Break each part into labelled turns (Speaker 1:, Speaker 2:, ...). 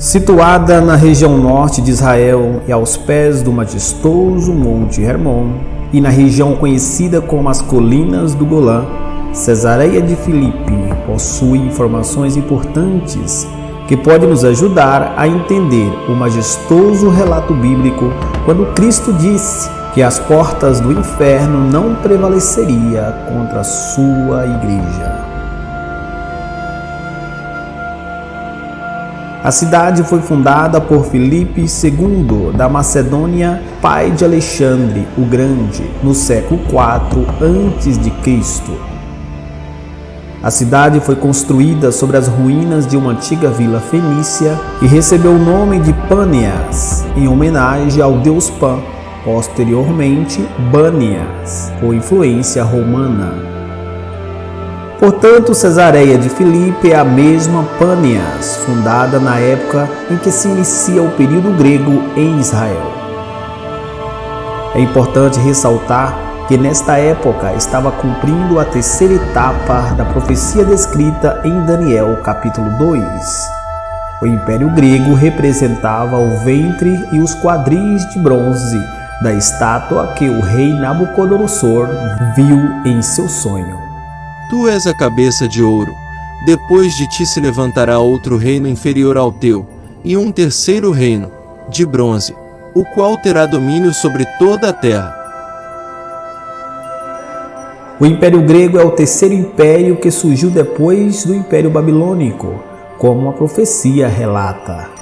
Speaker 1: Situada na região norte de Israel e aos pés do majestoso Monte Hermon, e na região conhecida como as Colinas do Golã, Cesareia de Filipe possui informações importantes que podem nos ajudar a entender o majestoso relato bíblico quando Cristo disse que as portas do inferno não prevaleceria contra a sua igreja. A cidade foi fundada por Filipe II da Macedônia, pai de Alexandre o Grande, no século IV a.C. A cidade foi construída sobre as ruínas de uma antiga vila fenícia e recebeu o nome de Pâneas, em homenagem ao deus Pan, posteriormente Bânias, com influência romana. Portanto, Cesareia de Filipe é a mesma Pâneas, fundada na época em que se inicia o período grego em Israel. É importante ressaltar que nesta época estava cumprindo a terceira etapa da profecia descrita em Daniel capítulo 2. O Império Grego representava o ventre e os quadris de bronze da estátua que o rei Nabucodonosor viu em seu sonho.
Speaker 2: Tu és a cabeça de ouro. Depois de ti se levantará outro reino inferior ao teu, e um terceiro reino, de bronze, o qual terá domínio sobre toda a terra.
Speaker 1: O Império Grego é o terceiro império que surgiu depois do Império Babilônico, como a profecia relata.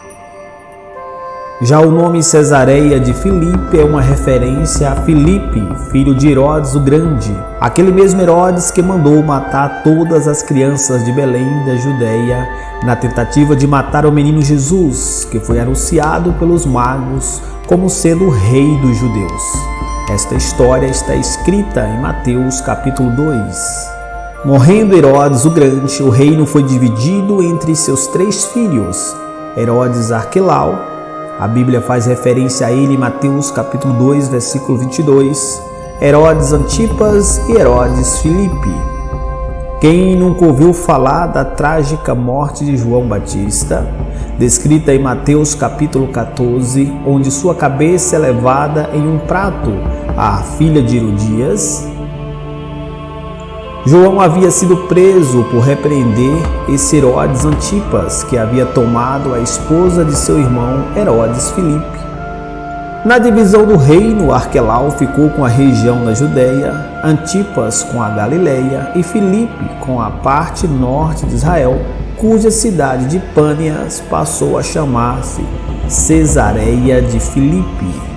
Speaker 1: Já o nome Cesareia de Filipe é uma referência a Filipe, filho de Herodes o Grande, aquele mesmo Herodes que mandou matar todas as crianças de Belém da Judéia na tentativa de matar o menino Jesus, que foi anunciado pelos magos como sendo o rei dos judeus. Esta história está escrita em Mateus capítulo 2. Morrendo Herodes o Grande, o reino foi dividido entre seus 3 filhos, Herodes Arquelau. A Bíblia faz referência a ele em Mateus capítulo 2, versículo 22, Herodes Antipas e Herodes Filipe. Quem nunca ouviu falar da trágica morte de João Batista, descrita em Mateus capítulo 14, onde sua cabeça é levada em um prato à filha de Herodias? João havia sido preso por repreender esse Herodes Antipas, que havia tomado a esposa de seu irmão Herodes Filipe. Na divisão do reino, Arquelau ficou com a região da Judéia, Antipas com a Galileia e Filipe com a parte norte de Israel, cuja cidade de Pâneas passou a chamar-se Cesareia de Filipe.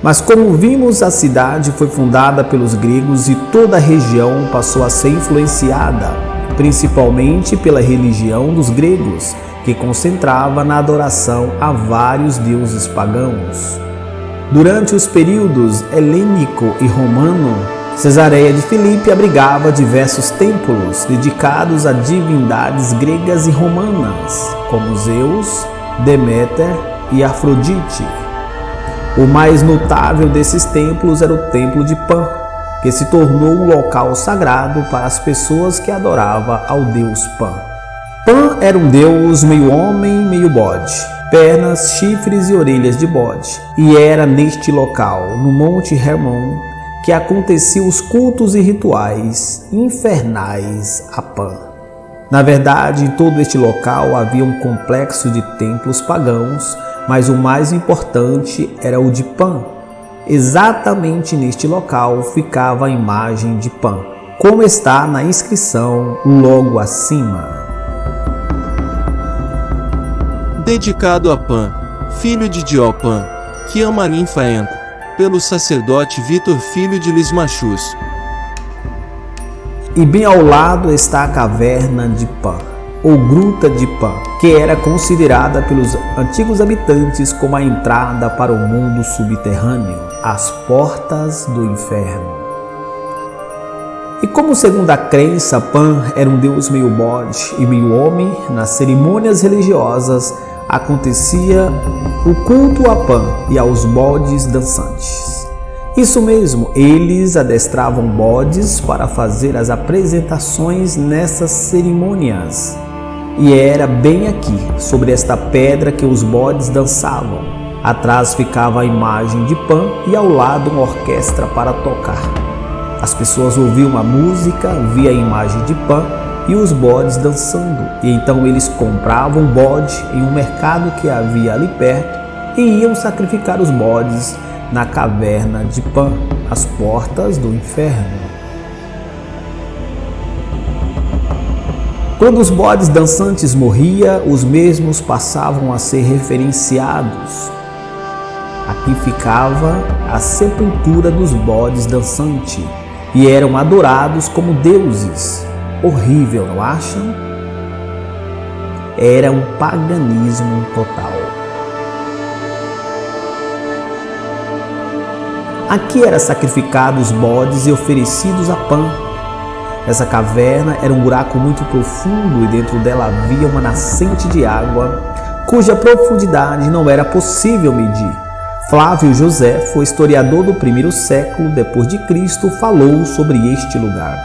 Speaker 1: Mas como vimos, a cidade foi fundada pelos gregos e toda a região passou a ser influenciada, principalmente pela religião dos gregos, que concentrava na adoração a vários deuses pagãos. Durante os períodos helênico e romano, Cesareia de Filipe abrigava diversos templos dedicados a divindades gregas e romanas, como Zeus, Deméter e Afrodite. O mais notável desses templos era o Templo de Pan, que se tornou um local sagrado para as pessoas que adoravam ao deus Pan. Pan era um deus meio homem, meio bode, pernas, chifres e orelhas de bode, e era neste local, no Monte Hermon, que aconteciam os cultos e rituais infernais a Pan. Na verdade, em todo este local havia um complexo de templos pagãos, mas o mais importante era o de Pan. Exatamente neste local ficava a imagem de Pan, como está na inscrição logo acima.
Speaker 2: Dedicado a Pan, filho de Diopan, que ama Linfaenco, pelo sacerdote Vitor, filho de Lismachus.
Speaker 1: E bem ao lado está a caverna de Pan, ou Gruta de Pan, que era considerada pelos antigos habitantes como a entrada para o mundo subterrâneo, as portas do inferno. E como segundo a crença, Pan era um deus meio bode e meio homem, nas cerimônias religiosas acontecia o culto a Pan e aos bodes dançantes. Isso mesmo, eles adestravam bodes para fazer as apresentações nessas cerimônias. E era bem aqui, sobre esta pedra, que os bodes dançavam. Atrás ficava a imagem de Pan e ao lado uma orquestra para tocar. As pessoas ouviam a música, via a imagem de Pan e os bodes dançando. E então eles compravam um bode em um mercado que havia ali perto e iam sacrificar os bodes na caverna de Pan, às portas do inferno. Quando os bodes dançantes morriam, os mesmos passavam a ser reverenciados. Aqui ficava a sepultura dos bodes dançantes e eram adorados como deuses. Horrível, não acham? Era um paganismo total. Aqui eram sacrificados os bodes e oferecidos a Pan. Essa caverna era um buraco muito profundo e dentro dela havia uma nascente de água, cuja profundidade não era possível medir. Flávio José, historiador do primeiro século depois de Cristo, falou sobre este lugar.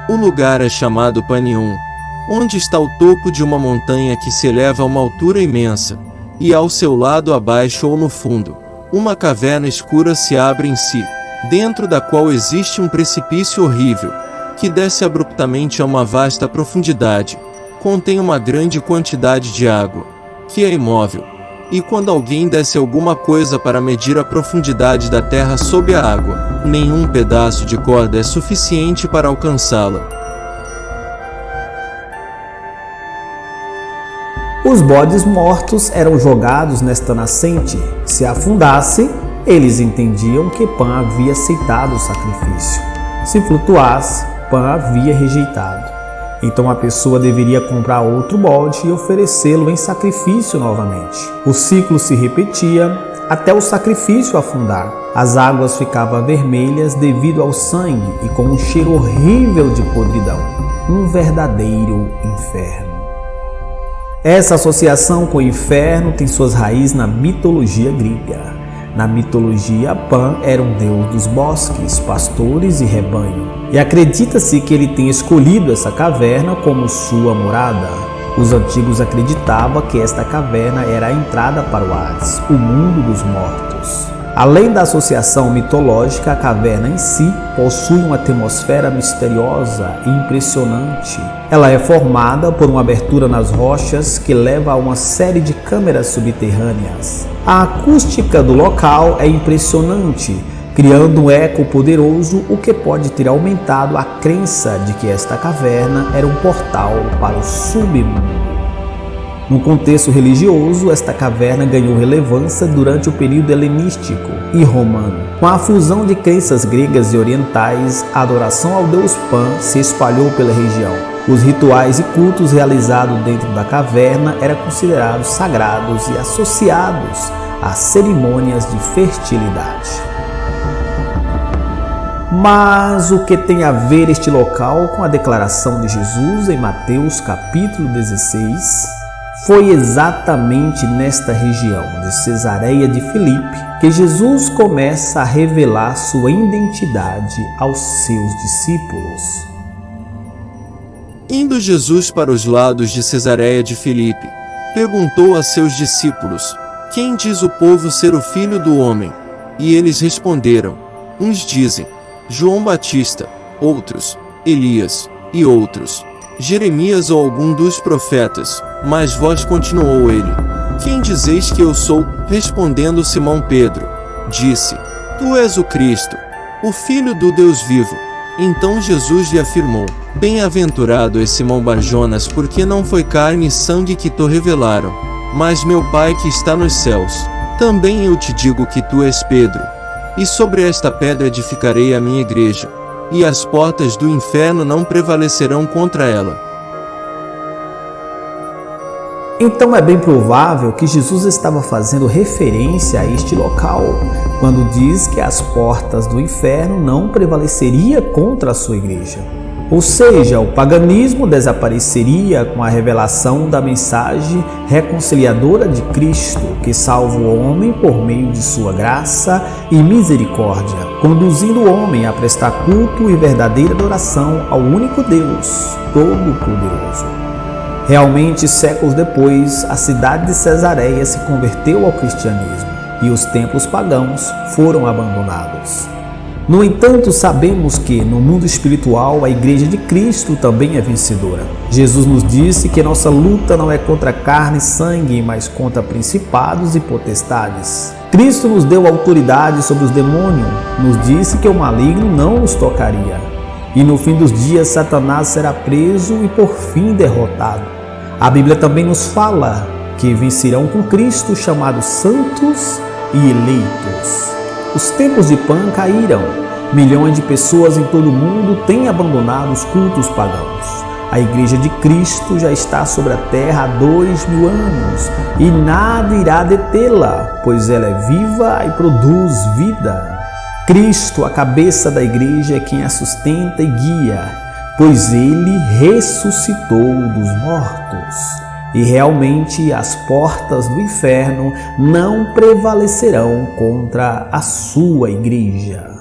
Speaker 2: O lugar é chamado Panium, onde está o topo de uma montanha que se eleva a uma altura imensa, e ao seu lado abaixo ou no fundo, uma caverna escura se abre em si, dentro da qual existe um precipício horrível, que desce abruptamente a uma vasta profundidade, contém uma grande quantidade de água, que é imóvel, e quando alguém desce alguma coisa para medir a profundidade da terra sob a água, nenhum pedaço de corda é suficiente para alcançá-la.
Speaker 1: Os bodes mortos eram jogados nesta nascente. Se afundasse, eles entendiam que Pan havia aceitado o sacrifício. Se flutuasse, Pan havia rejeitado. Então a pessoa deveria comprar outro bode e oferecê-lo em sacrifício novamente. O ciclo se repetia até o sacrifício afundar. As águas ficavam vermelhas devido ao sangue e com um cheiro horrível de podridão. Um verdadeiro inferno. Essa associação com o inferno tem suas raízes na mitologia grega. Na mitologia, Pan era um deus dos bosques, pastores e rebanho. E acredita-se que ele tenha escolhido essa caverna como sua morada. Os antigos acreditavam que esta caverna era a entrada para o Hades, o mundo dos mortos. Além da associação mitológica, a caverna em si possui uma atmosfera misteriosa e impressionante. Ela é formada por uma abertura nas rochas que leva a uma série de câmeras subterrâneas. A acústica do local é impressionante, criando um eco poderoso, o que pode ter aumentado a crença de que esta caverna era um portal para o submundo. No contexto religioso, esta caverna ganhou relevância durante o período helenístico e romano. Com a fusão de crenças gregas e orientais, a adoração ao deus Pan se espalhou pela região. Os rituais e cultos realizados dentro da caverna eram considerados sagrados e associados às cerimônias de fertilidade. Mas o que tem a ver este local com a declaração de Jesus em Mateus capítulo 16? Foi exatamente nesta região de Cesareia de Filipe que Jesus começa a revelar sua identidade aos seus discípulos.
Speaker 2: Indo Jesus para os lados de Cesareia de Filipe, perguntou a seus discípulos: Quem diz o povo ser o Filho do Homem? E eles responderam: Uns dizem, João Batista, outros, Elias, e outros, Jeremias ou algum dos profetas. Mas vós, continuou ele, quem dizeis que eu sou? Respondendo Simão Pedro, disse, Tu és o Cristo, o Filho do Deus vivo. Então Jesus lhe afirmou, Bem-aventurado és Simão Barjonas, porque não foi carne e sangue que te revelaram, mas meu Pai que está nos céus. Também eu te digo que tu és Pedro, e sobre esta pedra edificarei a minha igreja, e as portas do inferno não prevalecerão contra ela.
Speaker 1: Então é bem provável que Jesus estava fazendo referência a este local, quando diz que as portas do inferno não prevaleceria contra a sua igreja. Ou seja, o paganismo desapareceria com a revelação da mensagem reconciliadora de Cristo, que salva o homem por meio de sua graça e misericórdia, conduzindo o homem a prestar culto e verdadeira adoração ao único Deus Todo-Poderoso. Realmente, séculos depois, a cidade de Cesareia se converteu ao cristianismo e os templos pagãos foram abandonados. No entanto, sabemos que no mundo espiritual a Igreja de Cristo também é vencedora. Jesus nos disse que nossa luta não é contra carne e sangue, mas contra principados e potestades. Cristo nos deu autoridade sobre os demônios, nos disse que o maligno não nos tocaria. E no fim dos dias, Satanás será preso e por fim derrotado. A Bíblia também nos fala que vencerão com Cristo, chamados santos e eleitos. Os tempos de Pan caíram. Milhões de pessoas em todo o mundo têm abandonado os cultos pagãos. A Igreja de Cristo já está sobre a terra há 2000 anos e nada irá detê-la, pois ela é viva e produz vida. Cristo, a cabeça da Igreja, é quem a sustenta e guia, pois Ele ressuscitou dos mortos. E realmente as portas do inferno não prevalecerão contra a sua Igreja.